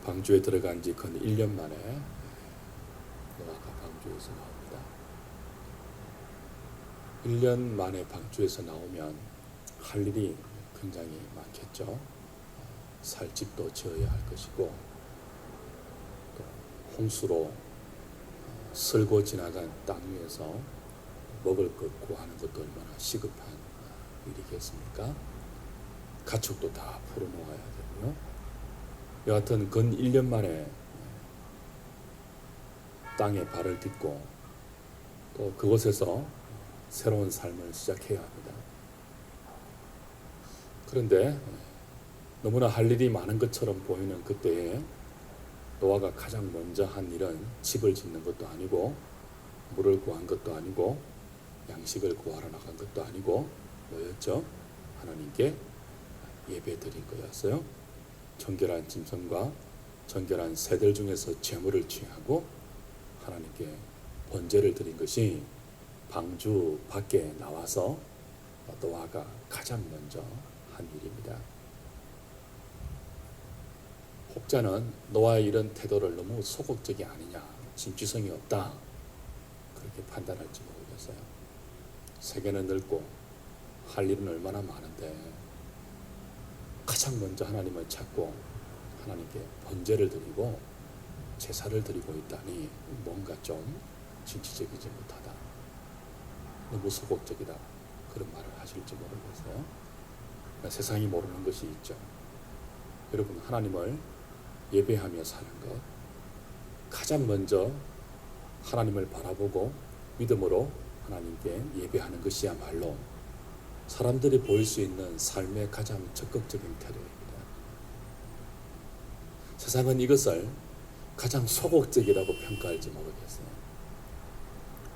방주에 들어간 지 근 1년 만에 노아가 방주에서 나옵니다. 1년 만에 방주에서 나오면 할 일이 굉장히 많겠죠. 살 집도 지어야 할 것이고, 또 홍수로 쓸고 지나간 땅 위에서 먹을 것 구하는 것도 얼마나 시급한 일이겠습니까? 가축도 다 풀어놓아야 되고요. 여하튼 근 1년 만에 땅에 발을 딛고 또 그곳에서 새로운 삶을 시작해야 합니다. 그런데 너무나 할 일이 많은 것처럼 보이는 그때에 노아가 가장 먼저 한 일은 집을 짓는 것도 아니고, 물을 구한 것도 아니고, 양식을 구하러 나간 것도 아니고, 뭐였죠? 하나님께 예배 드린 거였어요. 정결한 짐승과 정결한 새들 중에서 제물을 취하고 하나님께 번제를 드린 것이 방주 밖에 나와서 노아가 가장 먼저 한 일입니다. 혹자는 노아의 이런 태도를 너무 소극적이 아니냐, 진취성이 없다, 그렇게 판단할지 모르겠어요. 세계는 넓고 할 일은 얼마나 많은데 가장 먼저 하나님을 찾고 하나님께 번제를 드리고 제사를 드리고 있다니 뭔가 좀 진취적이지 못하다, 너무 소극적이다, 그런 말을 하실지 모르겠어요. 세상이 모르는 것이 있죠. 여러분, 하나님을 예배하며 사는 것, 가장 먼저 하나님을 바라보고 믿음으로 하나님께 예배하는 것이야말로 사람들이 보일 수 있는 삶의 가장 적극적인 태도입니다. 세상은 이것을 가장 소극적이라고 평가할지 모르겠어요.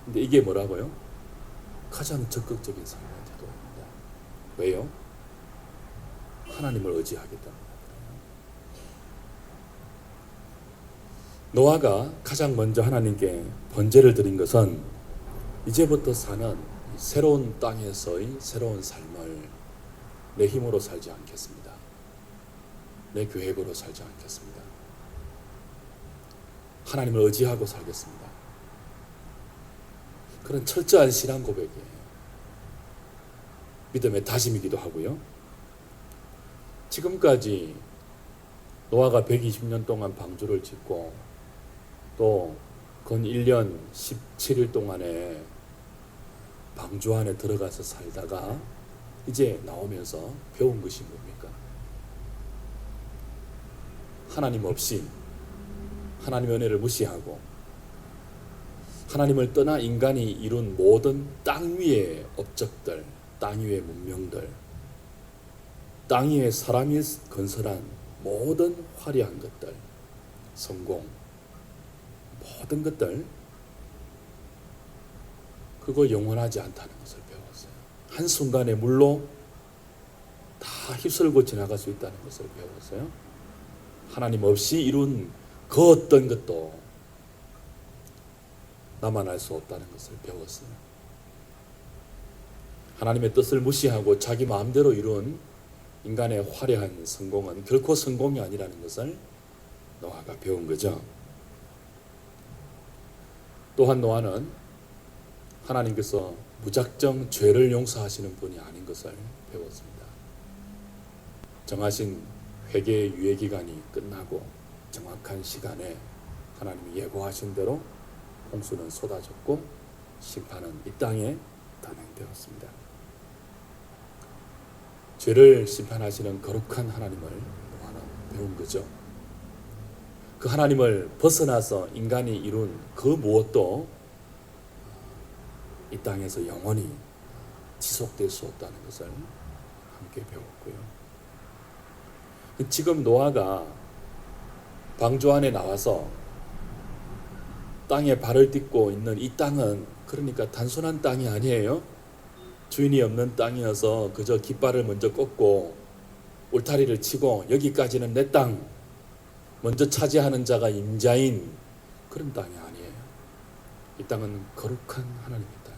근데 이게 뭐라고요? 가장 적극적인 삶의 태도입니다. 왜요? 하나님을 의지하기 때문에. 노아가 가장 먼저 하나님께 번제를 드린 것은 이제부터 사는 새로운 땅에서의 새로운 삶을 내 힘으로 살지 않겠습니다. 내 계획으로 살지 않겠습니다. 하나님을 의지하고 살겠습니다. 그런 철저한 신앙 고백이에요. 믿음의 다짐이기도 하고요. 지금까지 노아가 120년 동안 방주를 짓고 또 근 1년 17일 동안에 방주 안에 들어가서 살다가 이제 나오면서 배운 것이 뭡니까? 하나님 없이, 하나님의 은혜를 무시하고 하나님을 떠나 인간이 이룬 모든 땅 위의 업적들, 땅 위의 문명들, 땅 위에 사람이 건설한 모든 화려한 것들, 성공, 모든 것들, 그거 영원하지 않다는 것을 배웠어요. 한순간에 물로 다 휩쓸고 지나갈 수 있다는 것을 배웠어요. 하나님 없이 이룬 그 어떤 것도 나만 알 수 없다는 것을 배웠어요. 하나님의 뜻을 무시하고 자기 마음대로 이룬 인간의 화려한 성공은 결코 성공이 아니라는 것을 노아가 배운 거죠. 또한 노아는 하나님께서 무작정 죄를 용서하시는 분이 아닌 것을 배웠습니다. 정하신 회개의 유예 기간이 끝나고 정확한 시간에 하나님이 예고하신 대로 홍수는 쏟아졌고 심판은 이 땅에 단행되었습니다. 죄를 심판하시는 거룩한 하나님을 노아는 배운 거죠. 그 하나님을 벗어나서 인간이 이룬 그 무엇도 이 땅에서 영원히 지속될 수 없다는 것을 함께 배웠고요. 지금 노아가 방주 안에 나와서 땅에 발을 딛고 있는 이 땅은 그러니까 단순한 땅이 아니에요. 주인이 없는 땅이어서 그저 깃발을 먼저 꽂고 울타리를 치고 여기까지는 내 땅, 먼저 차지하는 자가 임자인 그런 땅이 아니에요. 이 땅은 거룩한 하나님의 땅이에요.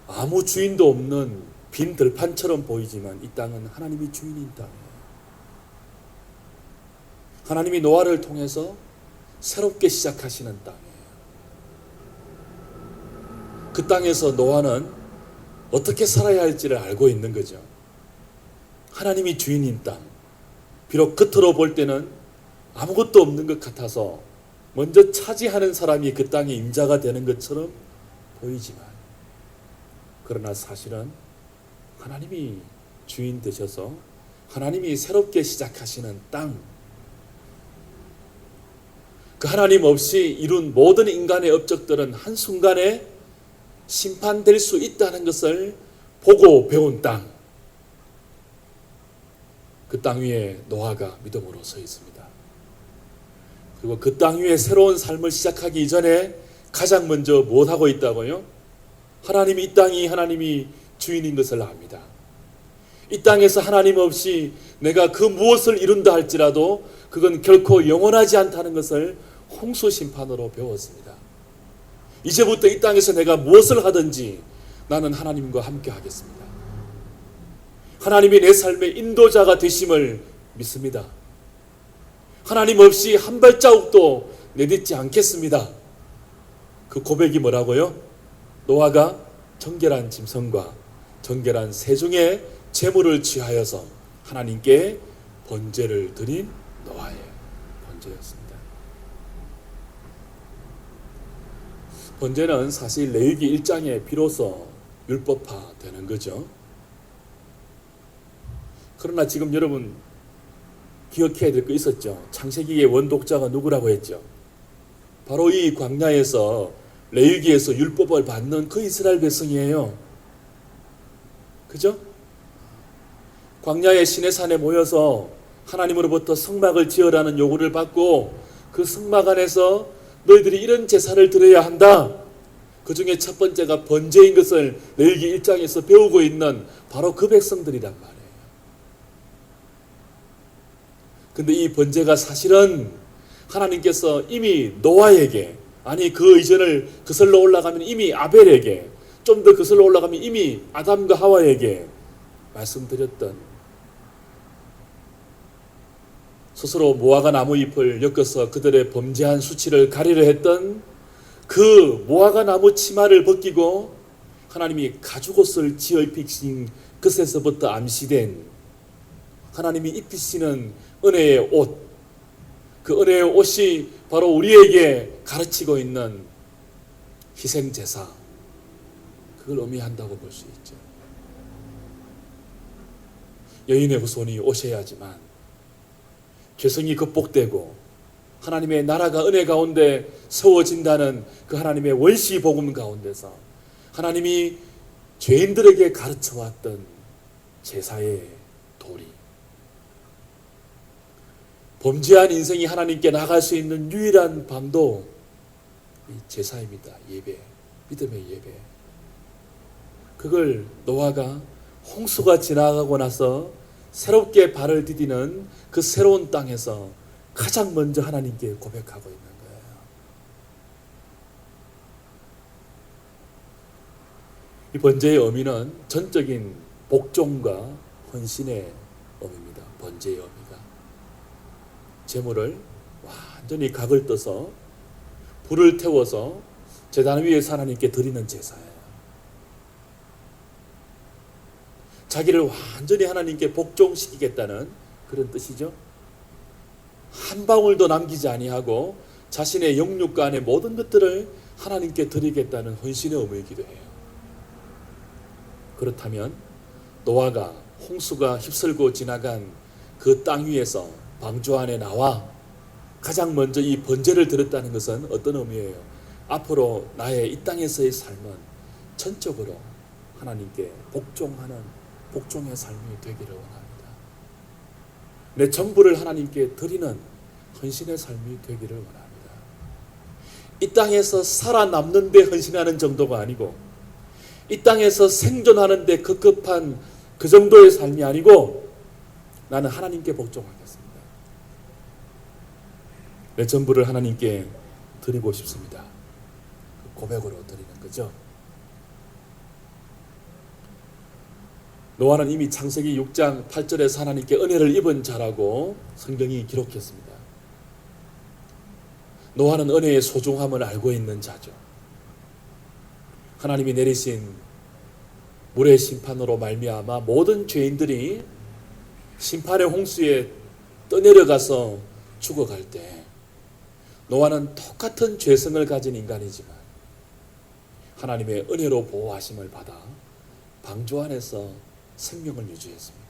아무 주인도 없는 빈 들판처럼 보이지만 이 땅은 하나님이 주인인 땅이에요. 하나님이 노아를 통해서 새롭게 시작하시는 땅이에요. 그 땅에서 노아는 어떻게 살아야 할지를 알고 있는 거죠. 하나님이 주인인 땅. 비록 겉으로 볼 때는 아무것도 없는 것 같아서 먼저 차지하는 사람이 그 땅의 임자가 되는 것처럼 보이지만, 그러나 사실은 하나님이 주인 되셔서 하나님이 새롭게 시작하시는 땅, 그 하나님 없이 이룬 모든 인간의 업적들은 한순간에 심판될 수 있다는 것을 보고 배운 땅, 그 땅 위에 노아가 믿음으로 서 있습니다. 그리고 그 땅 위에 새로운 삶을 시작하기 이전에 가장 먼저 무엇하고 있다고요? 하나님이 이 땅이 하나님이 주인인 것을 압니다. 이 땅에서 하나님 없이 내가 그 무엇을 이룬다 할지라도 그건 결코 영원하지 않다는 것을 홍수 심판으로 배웠습니다. 이제부터 이 땅에서 내가 무엇을 하든지 나는 하나님과 함께 하겠습니다. 하나님이 내 삶의 인도자가 되심을 믿습니다. 하나님 없이 한 발자국도 내딛지 않겠습니다. 그 고백이 뭐라고요? 노아가 정결한 짐승과 정결한 새 중에 제물을 취하여서 하나님께 번제를 드린 노아의 번제였습니다. 번제는 사실 레위기 1장에 비로소 율법화되는 거죠. 그러나 지금 여러분 기억해야 될 거 있었죠. 창세기의 원독자가 누구라고 했죠? 바로 이 광야에서 레위기에서 율법을 받는 그 이스라엘 백성이에요. 그죠? 광야의 시내산에 모여서 하나님으로부터 성막을 지으라는 요구를 받고 그 성막 안에서 너희들이 이런 제사를 드려야 한다. 그 중에 첫 번째가 번제인 것을 레위기 1장에서 배우고 있는 바로 그 백성들이란 말이에요. 근데 이 번제가 사실은 하나님께서 이미 노아에게, 아니 그 이전을 거슬러 올라가면 이미 아벨에게, 좀 더 거슬러 올라가면 이미 아담과 하와에게 말씀드렸던, 스스로 무화과 나무 잎을 엮어서 그들의 범죄한 수치를 가리려 했던 그 무화과 나무 치마를 벗기고 하나님이 가죽옷을 지어 입히신 그것에서부터 암시된 하나님이 입히시는 은혜의 옷, 그 은혜의 옷이 바로 우리에게 가르치고 있는 희생제사, 그걸 의미한다고 볼 수 있죠. 여인의 후손이 오셔야지만 죄성이 극복되고 하나님의 나라가 은혜 가운데 세워진다는 그 하나님의 원시 복음 가운데서 하나님이 죄인들에게 가르쳐왔던 제사의 도리, 범죄한 인생이 하나님께 나갈 수 있는 유일한 방도 이 제사입니다. 예배, 믿음의 예배. 그걸 노아가 홍수가 지나가고 나서 새롭게 발을 디디는 그 새로운 땅에서 가장 먼저 하나님께 고백하고 있는 거예요. 이 번제의 의미는 전적인 복종과 헌신의 의미입니다. 번제의 의미가 제물을 완전히 각을 떠서 불을 태워서 제단 위에서 하나님께 드리는 제사예요. 자기를 완전히 하나님께 복종시키겠다는 그런 뜻이죠. 한 방울도 남기지 아니하고 자신의 영육과 안의 모든 것들을 하나님께 드리겠다는 헌신의 의미이기도 해요. 그렇다면 노아가 홍수가 휩쓸고 지나간 그 땅 위에서 방주 안에 나와 가장 먼저 이 번제를 드렸다는 것은 어떤 의미예요? 앞으로 나의 이 땅에서의 삶은 전적으로 하나님께 복종의 삶이 되기를 원합니다. 내 전부를 하나님께 드리는 헌신의 삶이 되기를 원합니다. 이 땅에서 살아남는 데 헌신하는 정도가 아니고 이 땅에서 생존하는 데 급급한 그 정도의 삶이 아니고 나는 하나님께 복종하겠습니다. 내 전부를 하나님께 드리고 싶습니다. 고백으로 드리는 거죠. 노아는 이미 창세기 6장 8절에서 하나님께 은혜를 입은 자라고 성경이 기록했습니다. 노아는 은혜의 소중함을 알고 있는 자죠. 하나님이 내리신 물의 심판으로 말미암아 모든 죄인들이 심판의 홍수에 떠내려가서 죽어갈 때 노아는 똑같은 죄성을 가진 인간이지만 하나님의 은혜로 보호하심을 받아 방주 안에서 생명을 유지했습니다.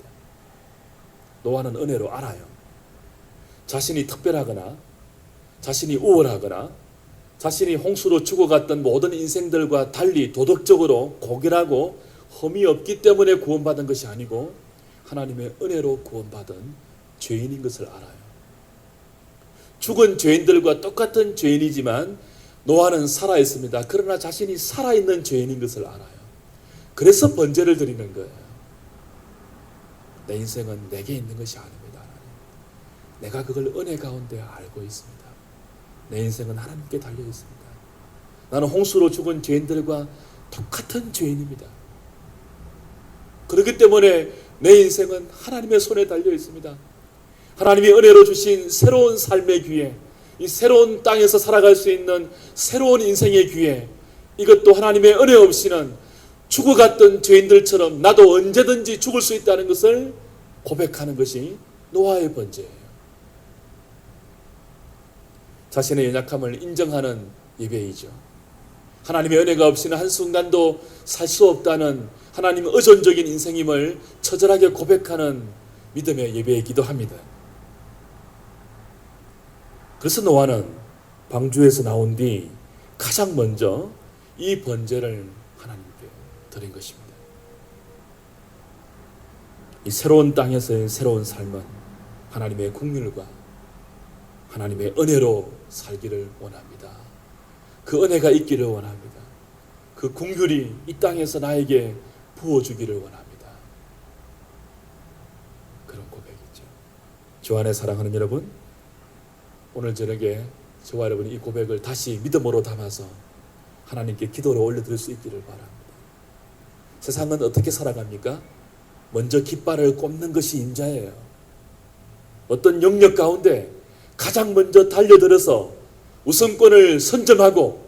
노아는 은혜로 알아요. 자신이 특별하거나 자신이 우월하거나 자신이 홍수로 죽어갔던 모든 인생들과 달리 도덕적으로 고결하고 흠이 없기 때문에 구원받은 것이 아니고 하나님의 은혜로 구원받은 죄인인 것을 알아요. 죽은 죄인들과 똑같은 죄인이지만 노아는 살아있습니다. 그러나 자신이 살아있는 죄인인 것을 알아요. 그래서 번제를 드리는 거예요. 내 인생은 내게 있는 것이 아닙니다. 내가 그걸 은혜 가운데 알고 있습니다. 내 인생은 하나님께 달려 있습니다. 나는 홍수로 죽은 죄인들과 똑같은 죄인입니다. 그렇기 때문에 내 인생은 하나님의 손에 달려 있습니다. 하나님이 은혜로 주신 새로운 삶의 기회, 이 새로운 땅에서 살아갈 수 있는 새로운 인생의 기회, 이것도 하나님의 은혜 없이는 죽어갔던 죄인들처럼 나도 언제든지 죽을 수 있다는 것을 고백하는 것이 노아의 번제예요. 자신의 연약함을 인정하는 예배이죠. 하나님의 은혜가 없이는 한순간도 살 수 없다는 하나님의 의존적인 인생임을 처절하게 고백하는 믿음의 예배이기도 합니다. 그래서 노아는 방주에서 나온 뒤 가장 먼저 이 번제를 하나님께 드린 것입니다. 이 새로운 땅에서의 새로운 삶은 하나님의 긍휼과 하나님의 은혜로 살기를 원합니다. 그 은혜가 있기를 원합니다. 그 긍휼이 이 땅에서 나에게 부어주기를 원합니다. 그런 고백이죠. 주 안에 사랑하는 여러분, 오늘 저녁에 저와 여러분이 이 고백을 다시 믿음으로 담아서 하나님께 기도로 올려드릴 수 있기를 바랍니다. 세상은 어떻게 살아갑니까? 먼저 깃발을 꼽는 것이 임자예요. 어떤 영역 가운데 가장 먼저 달려들어서 우선권을 선점하고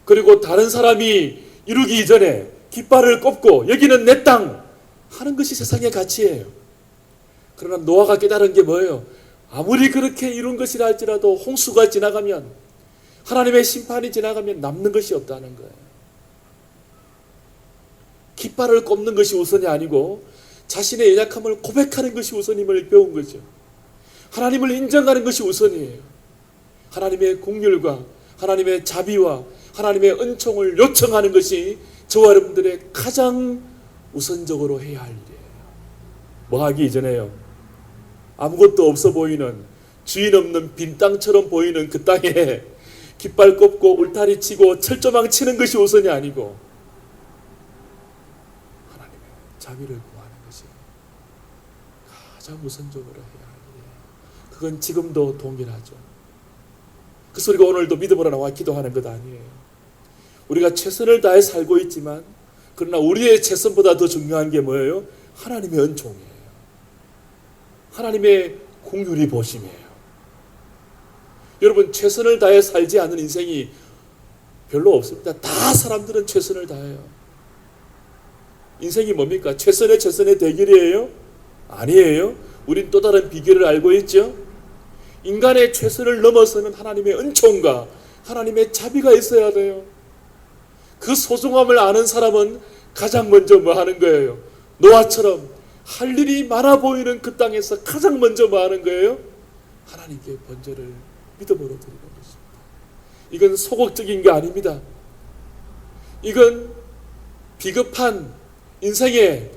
그리고 다른 사람이 이루기 전에 깃발을 꼽고 여기는 내 땅 하는 것이 세상의 가치예요. 그러나 노아가 깨달은 게 뭐예요? 아무리 그렇게 이룬 것이라 할지라도 홍수가 지나가면, 하나님의 심판이 지나가면 남는 것이 없다는 거예요. 깃발을 꼽는 것이 우선이 아니고 자신의 연약함을 고백하는 것이 우선임을 배운 거죠. 하나님을 인정하는 것이 우선이에요. 하나님의 긍휼과 하나님의 자비와 하나님의 은총을 요청하는 것이 저와 여러분들의 가장 우선적으로 해야 할 일이에요. 뭐 하기 이전에요, 아무것도 없어 보이는 주인 없는 빈 땅처럼 보이는 그 땅에 깃발 꼽고 울타리 치고 철조망 치는 것이 우선이 아니고 하나님의 자비를 구하는 것이 가장 우선적으로 해야 할 일이에요. 그건 지금도 동일하죠. 그래서 우리가 오늘도 믿음으로 나와 기도하는 것 아니에요. 우리가 최선을 다해 살고 있지만 그러나 우리의 최선보다 더 중요한 게 뭐예요? 하나님의 은총이에요. 하나님의 긍휼이 보심이에요. 여러분, 최선을 다해 살지 않는 인생이 별로 없습니다. 다 사람들은 최선을 다해요. 인생이 뭡니까? 최선의 대결이에요? 아니에요. 우린 또 다른 비결을 알고 있죠. 인간의 최선을 넘어서는 하나님의 은총과 하나님의 자비가 있어야 돼요. 그 소중함을 아는 사람은 가장 먼저 뭐 하는 거예요? 노아처럼 할 일이 많아 보이는 그 땅에서 가장 먼저 뭐 하는 거예요? 하나님께 번제를 믿음으로 드리는 것입니다. 이건 소극적인 게 아닙니다. 이건 비겁한 인생의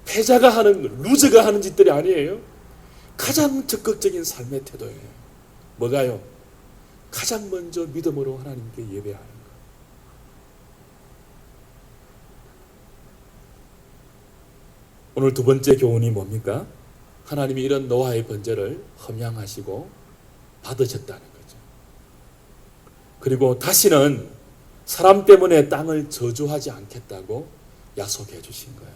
패자가 하는, 루저가 하는 짓들이 아니에요. 가장 적극적인 삶의 태도예요. 뭐가요? 가장 먼저 믿음으로 하나님께 예배하는 것. 오늘 두 번째 교훈이 뭡니까? 하나님이 이런 노아의 번제를 험양하시고 받으셨다는 거죠. 그리고 다시는 사람 때문에 땅을 저주하지 않겠다고 약속해 주신 거예요.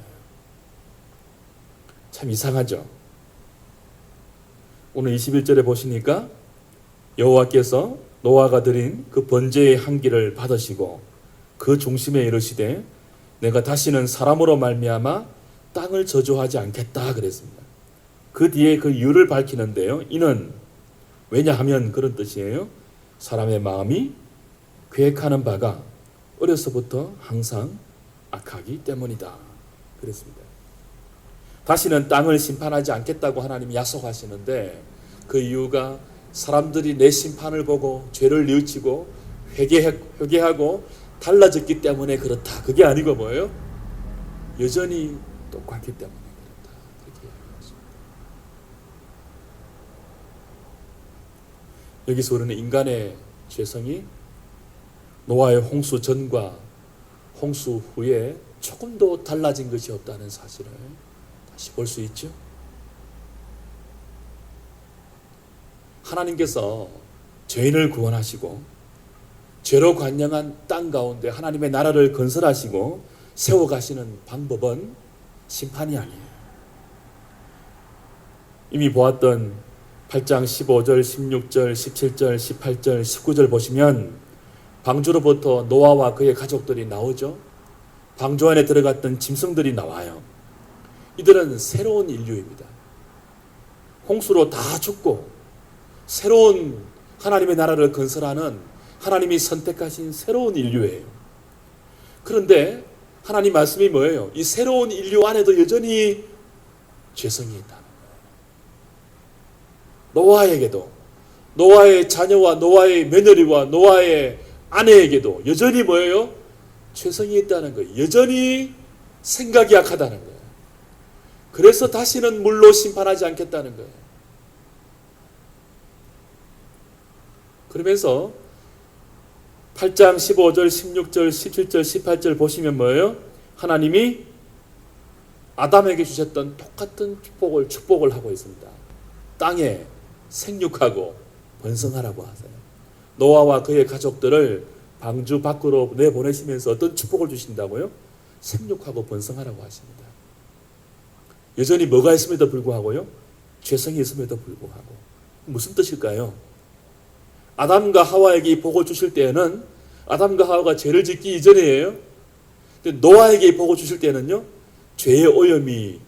참 이상하죠? 오늘 21절에 보시니까 여호와께서 노아가 드린 그 번제의 향기를 받으시고 그 중심에 이르시되 내가 다시는 사람으로 말미암아 땅을 저주하지 않겠다 그랬습니다. 그 뒤에 그 이유를 밝히는데요. 이는 왜냐하면 그런 뜻이에요. 사람의 마음이 계획하는 바가 어려서부터 항상 악하기 때문이다 그랬습니다. 다시는 땅을 심판하지 않겠다고 하나님이 약속하시는데 그 이유가 사람들이 내 심판을 보고 죄를 뉘우치고 회개하고 달라졌기 때문에 그렇다. 그게 아니고 뭐예요? 여전히 똑같기 때문에 그렇다. 그렇게 이야기하죠. 여기서 우리는 인간의 죄성이 노아의 홍수 전과 홍수 후에 조금도 달라진 것이 없다는 사실을 다시 볼 수 있죠. 하나님께서 죄인을 구원하시고 죄로 관영한 땅 가운데 하나님의 나라를 건설하시고 세워가시는 방법은 심판이 아니에요. 이미 보았던 8장 15절, 16절, 17절, 18절, 19절 보시면 방주로부터 노아와 그의 가족들이 나오죠. 방주 안에 들어갔던 짐승들이 나와요. 이들은 새로운 인류입니다. 홍수로 다 죽고 새로운 하나님의 나라를 건설하는 하나님이 선택하신 새로운 인류예요. 그런데 하나님 말씀이 뭐예요? 이 새로운 인류 안에도 여전히 죄성이 있다는 거예요. 노아에게도, 노아의 자녀와 노아의 며느리와 노아의 아내에게도 여전히 뭐예요? 죄성이 있다는 거예요. 여전히 생각이 약하다는 거예요. 그래서 다시는 물로 심판하지 않겠다는 거예요. 그러면서 8장 15절, 16절, 17절, 18절 보시면 뭐예요? 하나님이 아담에게 주셨던 똑같은 축복을 하고 있습니다. 땅에 생육하고 번성하라고 하세요. 노아와 그의 가족들을 방주 밖으로 내보내시면서 어떤 축복을 주신다고요? 생육하고 번성하라고 하십니다. 여전히 뭐가 있음에도 불구하고요? 죄성이 있음에도 불구하고. 무슨 뜻일까요? 아담과 하와에게 이 복을 주실 때에는 아담과 하와가 죄를 짓기 이전이에요. 근데 노아에게 이 복을 주실 때는요, 죄의 오염이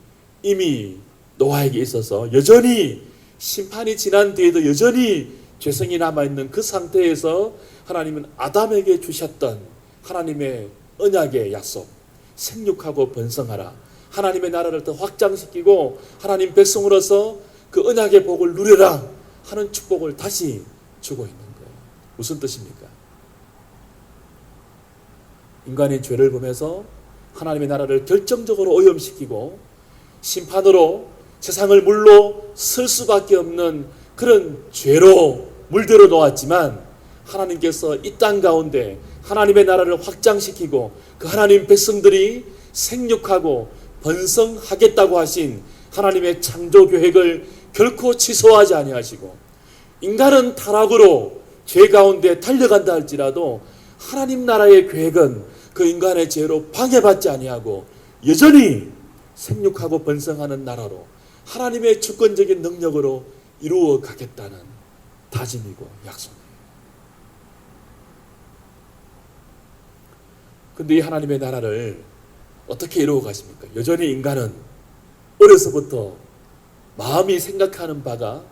이미 노아에게 있어서 여전히 심판이 지난 뒤에도 여전히 죄성이 남아있는 그 상태에서 하나님은 아담에게 주셨던 하나님의 언약의 약속, 생육하고 번성하라, 하나님의 나라를 더 확장시키고 하나님 백성으로서 그 언약의 복을 누려라 하는 축복을 다시 주고 있는 거예요. 무슨 뜻입니까? 인간이 죄를 범해서 하나님의 나라를 결정적으로 오염시키고 심판으로 세상을 물로 쓸 수밖에 없는 그런 죄로 물들어 놓았지만 하나님께서 이 땅 가운데 하나님의 나라를 확장시키고 그 하나님 백성들이 생육하고 번성하겠다고 하신 하나님의 창조 계획을 결코 취소하지 아니하시고 인간은 타락으로 죄 가운데 달려간다 할지라도 하나님 나라의 계획은 그 인간의 죄로 방해받지 아니하고 여전히 생육하고 번성하는 나라로 하나님의 주권적인 능력으로 이루어 가겠다는 다짐이고 약속이에요. 근데 이 하나님의 나라를 어떻게 이루어 가십니까? 여전히 인간은 어려서부터 마음이 생각하는 바가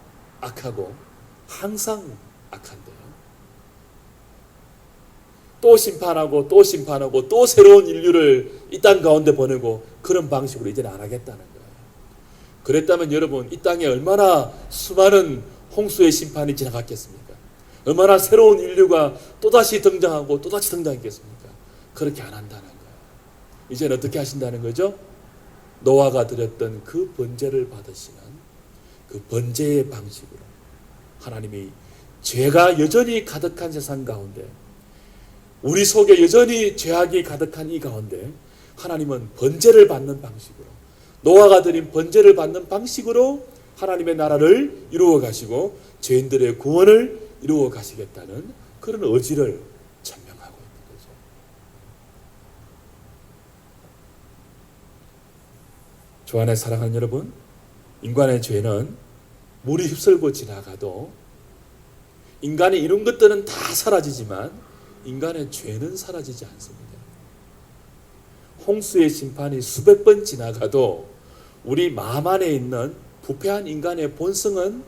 악하고 항상 악한데요. 또 심판하고 또 심판하고 또 새로운 인류를 이 땅 가운데 보내고 그런 방식으로 이제는 안 하겠다는 거예요. 그랬다면 여러분 이 땅에 얼마나 수많은 홍수의 심판이 지나갔겠습니까? 얼마나 새로운 인류가 또다시 등장하고 또다시 등장했겠습니까? 그렇게 안 한다는 거예요. 이제는 어떻게 하신다는 거죠? 노아가 드렸던 그 번제를 받으시는 그 번제의 방식으로 하나님이 죄가 여전히 가득한 세상 가운데 우리 속에 여전히 죄악이 가득한 이 가운데 하나님은 번제를 받는 방식으로 노아가 드린 번제를 받는 방식으로 하나님의 나라를 이루어 가시고 죄인들의 구원을 이루어 가시겠다는 그런 의지를 천명하고 있는 거죠. 주 안에 사랑하는 여러분, 인간의 죄는 물이 휩쓸고 지나가도 인간이 이룬 것들은 다 사라지지만 인간의 죄는 사라지지 않습니다. 홍수의 심판이 수백 번 지나가도 우리 마음 안에 있는 부패한 인간의 본성은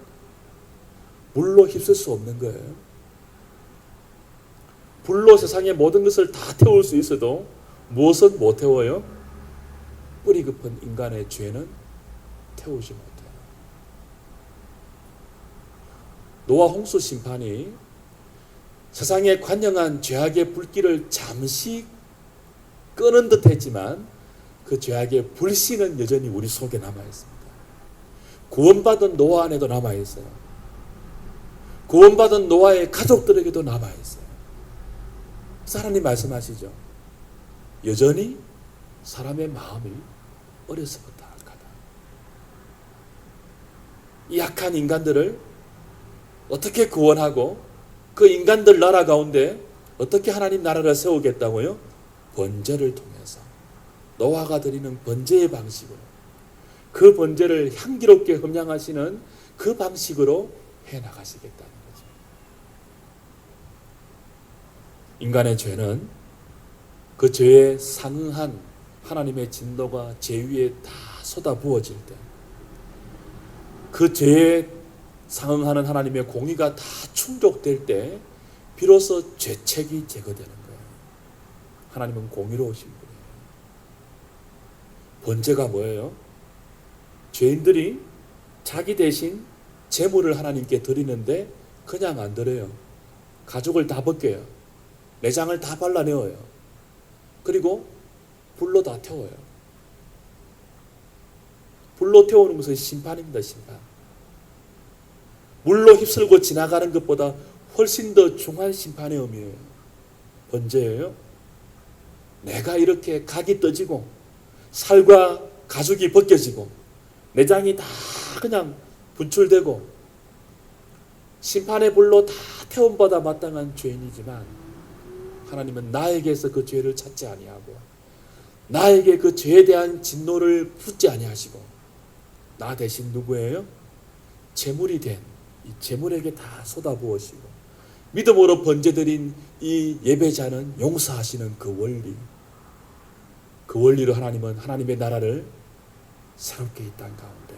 물로 휩쓸 수 없는 거예요. 불로 세상의 모든 것을 다 태울 수 있어도 무엇은 못 태워요? 뿌리 깊은 인간의 죄는 태우지 못해요. 노아 홍수 심판이 세상에 관영한 죄악의 불길을 잠시 끄는 듯 했지만 그 죄악의 불씨는 여전히 우리 속에 남아있습니다. 구원받은 노아 안에도 남아있어요. 구원받은 노아의 가족들에게도 남아있어요. 하나님 말씀하시죠. 여전히 사람의 마음이 어려서부터 악하다. 이 약한 인간들을 어떻게 구원하고 그 인간들 나라 가운데 어떻게 하나님 나라를 세우겠다고요? 번제를 통해서 노아가 드리는 번제의 방식으로 그 번제를 향기롭게 흠양하시는 그 방식으로 해나가시겠다는 거죠. 인간의 죄는 그 죄에 상응한 하나님의 진노가 죄 위에 다 쏟아부어질 때, 그 죄에 상응하는 하나님의 공의가 다 충족될 때 비로소 죄책이 제거되는 거예요. 하나님은 공의로우신 분이에요. 번제가 뭐예요? 죄인들이 자기 대신 제물을 하나님께 드리는데 그냥 안 드려요. 가죽을 다 벗겨요. 내장을 다 발라내어요. 그리고 불로 다 태워요. 불로 태우는 것은 심판입니다. 심판. 물로 휩쓸고 지나가는 것보다 훨씬 더 중한 심판의 의미예요. 번제예요. 내가 이렇게 각이 떠지고 살과 가죽이 벗겨지고 내장이 다 그냥 분출되고 심판의 불로 다 태움받아 마땅한 죄인이지만 하나님은 나에게서 그 죄를 찾지 아니하고 나에게 그 죄에 대한 진노를 붓지 아니하시고 나 대신 누구예요? 제물이 된 이 제물에게 다 쏟아부으시고 믿음으로 번제드린 이 예배자는 용서하시는 그 원리, 그 원리로 하나님은 하나님의 나라를 새롭게 이 땅 가운데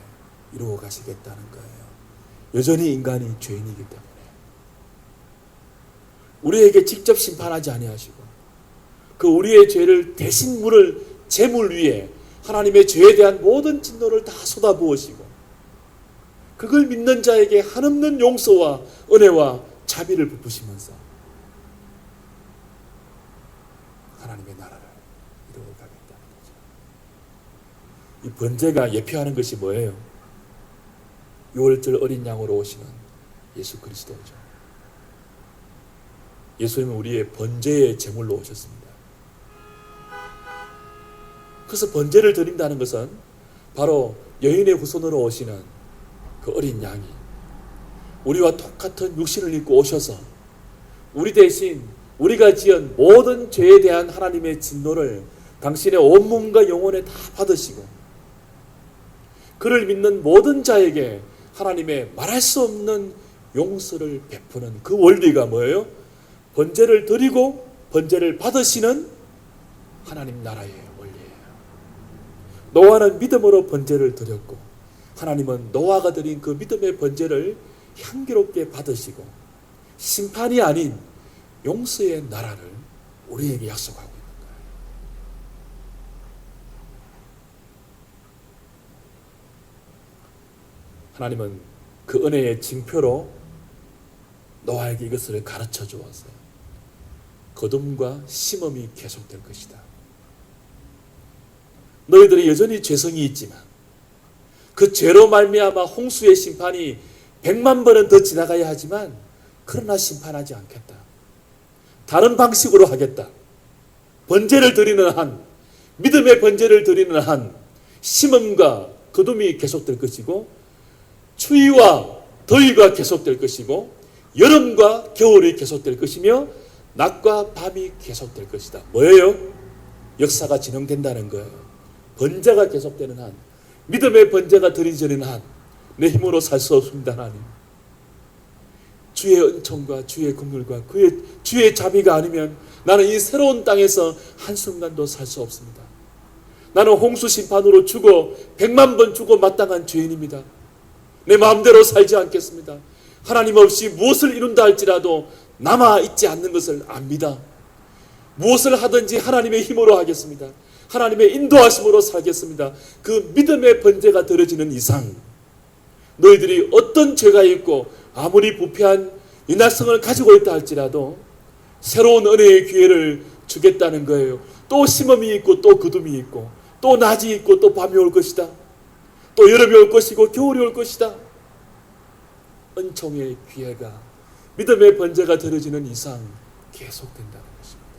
이루어 가시겠다는 거예요. 여전히 인간이 죄인이기 때문에 우리에게 직접 심판하지 아니하시고 그 우리의 죄를 대신 물을 제물 위에 하나님의 죄에 대한 모든 진노를 다 쏟아부으시고 그걸 믿는 자에게 한없는 용서와 은혜와 자비를 베푸시면서 하나님의 나라를 이루어 가겠다는 거죠. 이 번제가 예표하는 것이 뭐예요? 6월절 어린 양으로 오시는 예수 그리스도죠. 예수님은 우리의 번제의 제물로 오셨습니다. 그래서 번제를 드린다는 것은 바로 여인의 후손으로 오시는 그 어린 양이 우리와 똑같은 육신을 입고 오셔서 우리 대신 우리가 지은 모든 죄에 대한 하나님의 진노를 당신의 온몸과 영혼에 다 받으시고 그를 믿는 모든 자에게 하나님의 말할 수 없는 용서를 베푸는 그 원리가 뭐예요? 번제를 드리고 번제를 받으시는 하나님 나라의 원리예요. 노아는 믿음으로 번제를 드렸고 하나님은 노아가 드린 그 믿음의 번제를 향기롭게 받으시고 심판이 아닌 용서의 나라를 우리에게 약속하고 있는 거예요. 하나님은 그 은혜의 징표로 노아에게 이것을 가르쳐 주었어요. 거둠과 심음이 계속될 것이다. 너희들이 여전히 죄성이 있지만 그 죄로 말미암아 홍수의 심판이 100만 번은 더 지나가야 하지만 그러나 심판하지 않겠다. 다른 방식으로 하겠다. 번제를 드리는 한, 믿음의 번제를 드리는 한 심음과 거둠이 계속될 것이고 추위와 더위가 계속될 것이고 여름과 겨울이 계속될 것이며 낮과 밤이 계속될 것이다. 뭐예요? 역사가 진행된다는 거예요. 번제가 계속되는 한, 믿음의 번제가 드리지는 한 내 힘으로 살 수 없습니다. 하나님. 주의 은총과 주의 긍휼과 주의 자비가 아니면 나는 이 새로운 땅에서 한순간도 살 수 없습니다. 나는 홍수 심판으로 죽어 100만 번 죽어 마땅한 죄인입니다. 내 마음대로 살지 않겠습니다. 하나님 없이 무엇을 이룬다 할지라도 남아있지 않는 것을 압니다. 무엇을 하든지 하나님의 힘으로 하겠습니다. 하나님의 인도하심으로 살겠습니다. 그 믿음의 번제가 드려지는 이상 너희들이 어떤 죄가 있고 아무리 부패한 연약성을 가지고 있다 할지라도 새로운 은혜의 기회를 주겠다는 거예요. 또 심음이 있고 또 그둠이 있고 또 낮이 있고 또 밤이 올 것이다. 또 여름이 올 것이고 겨울이 올 것이다. 은총의 기회가 믿음의 번제가 드려지는 이상 계속된다는 것입니다.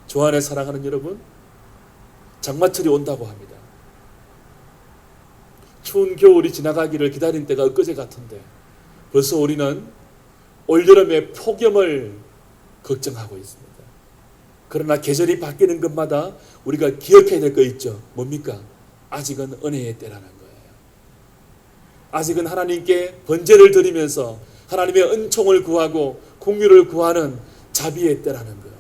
주 안에 사랑하는 여러분, 장마철이 온다고 합니다. 추운 겨울이 지나가기를 기다린 때가 엊그제 같은데 벌써 우리는 올여름의 폭염을 걱정하고 있습니다. 그러나 계절이 바뀌는 것마다 우리가 기억해야 될 거 있죠. 뭡니까? 아직은 은혜의 때라는 거예요. 아직은 하나님께 번제를 드리면서 하나님의 은총을 구하고 긍휼을 구하는 자비의 때라는 거예요.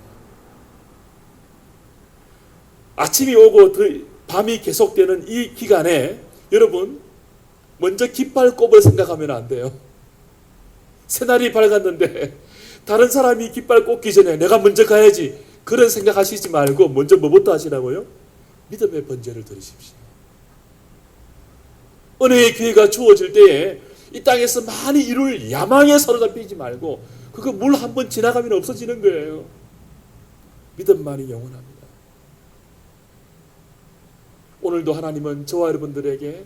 아침이 오고 밤이 계속되는 이 기간에 여러분 먼저 깃발꼽을 생각하면 안 돼요. 새날이 밝았는데 다른 사람이 깃발 꽂기 전에 내가 먼저 가야지 그런 생각하시지 말고 먼저 뭐부터 하시라고요? 믿음의 번제를 드리십시오. 은혜의 기회가 주어질 때에 이 땅에서 많이 이룰 야망에 사로잡히지 말고 그거 물 한 번 지나가면 없어지는 거예요. 믿음만이 영원합니다. 오늘도 하나님은 저와 여러분들에게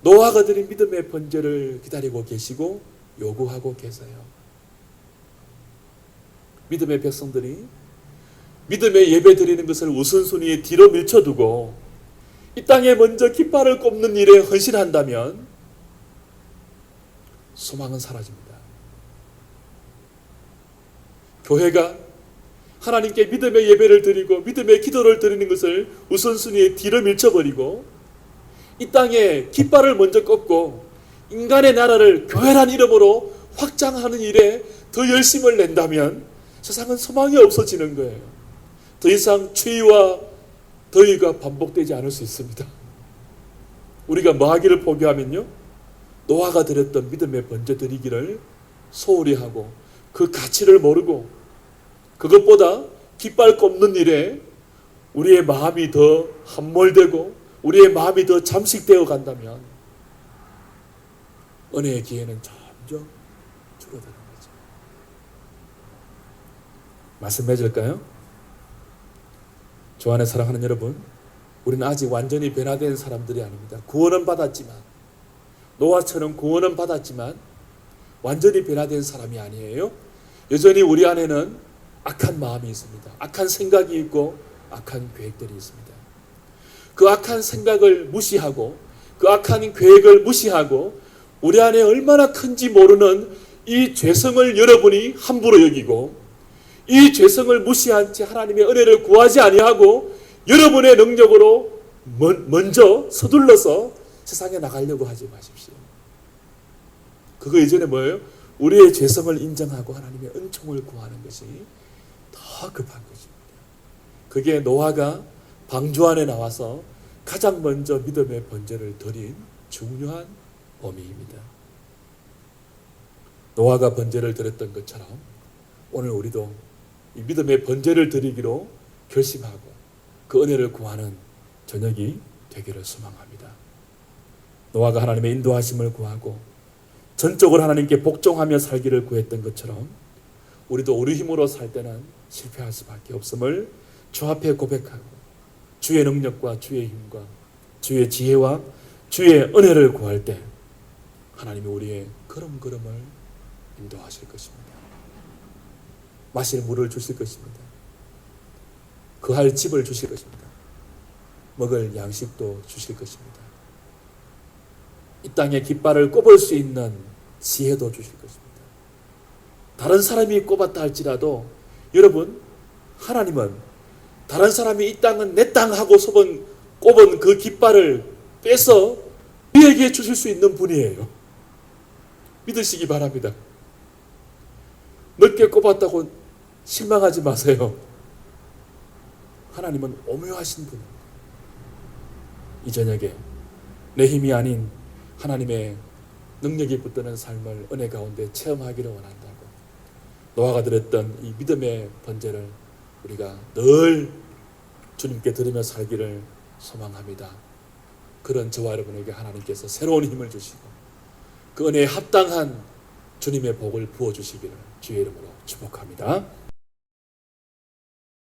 노아가 드린 믿음의 번제를 기다리고 계시고 요구하고 계세요. 믿음의 백성들이 믿음의 예배 드리는 것을 우선순위에 뒤로 밀쳐두고 이 땅에 먼저 깃발을 꼽는 일에 헌신한다면 소망은 사라집니다. 교회가 하나님께 믿음의 예배를 드리고 믿음의 기도를 드리는 것을 우선순위에 뒤로 밀쳐버리고 이 땅에 깃발을 먼저 꼽고 인간의 나라를 교회란 이름으로 확장하는 일에 더 열심을 낸다면 세상은 소망이 없어지는 거예요. 더 이상 추위와 더위가 반복되지 않을 수 있습니다. 우리가 뭐 하기를 포기하면요, 노아가 드렸던 믿음의 번제 드리기를 소홀히 하고 그 가치를 모르고 그것보다 깃발 꼽는 일에 우리의 마음이 더 함몰되고 우리의 마음이 더 잠식되어 간다면 은혜의 기회는 점점 줄어드는 거죠. 말씀 맺을까요? 주 안에 사랑하는 여러분, 우리는 아직 완전히 변화된 사람들이 아닙니다. 구원은 받았지만, 노아처럼 구원은 받았지만 완전히 변화된 사람이 아니에요. 여전히 우리 안에는 악한 마음이 있습니다. 악한 생각이 있고 악한 계획들이 있습니다. 그 악한 생각을 무시하고 그 악한 계획을 무시하고 우리 안에 얼마나 큰지 모르는 이 죄성을 여러분이 함부로 여기고 이 죄성을 무시한 채 하나님의 은혜를 구하지 아니하고 여러분의 능력으로 먼저 서둘러서 세상에 나가려고 하지 마십시오. 그거 이전에 뭐예요? 우리의 죄성을 인정하고 하나님의 은총을 구하는 것이 더 급한 것입니다. 그게 노아가 방주 안에 나와서 가장 먼저 믿음의 번제를 드린 중요한 의미입니다. 노아가 번제를 드렸던 것처럼 오늘 우리도 이 믿음의 번제를 드리기로 결심하고 그 은혜를 구하는 저녁이 되기를 소망합니다. 노아가 하나님의 인도하심을 구하고 전적으로 하나님께 복종하며 살기를 구했던 것처럼 우리도 우리 힘으로 살 때는 실패할 수밖에 없음을 주 앞에 고백하고 주의 능력과 주의 힘과 주의 지혜와 주의 은혜를 구할 때 하나님이 우리의 걸음걸음을 인도하실 것입니다. 마실 물을 주실 것입니다. 거할 집을 주실 것입니다. 먹을 양식도 주실 것입니다. 이 땅에 깃발을 꼽을 수 있는 지혜도 주실 것입니다. 다른 사람이 꼽았다 할지라도 여러분, 하나님은 다른 사람이 이 땅은 내 땅 하고 꼽은 그 깃발을 빼서 우리에게 주실 수 있는 분이에요. 믿으시기 바랍니다. 넓게 꼽았다고 실망하지 마세요. 하나님은 오묘하신 분입니다. 이 저녁에 내 힘이 아닌 하나님의 능력이 붙드는 삶을 은혜 가운데 체험하기를 원한다고, 노아가 드렸던 이 믿음의 번제를 우리가 늘 주님께 드리며 살기를 소망합니다. 그런 저와 여러분에게 하나님께서 새로운 힘을 주시고 그 은혜에 합당한 주님의 복을 부어주시기를 주의 이름으로 축복합니다.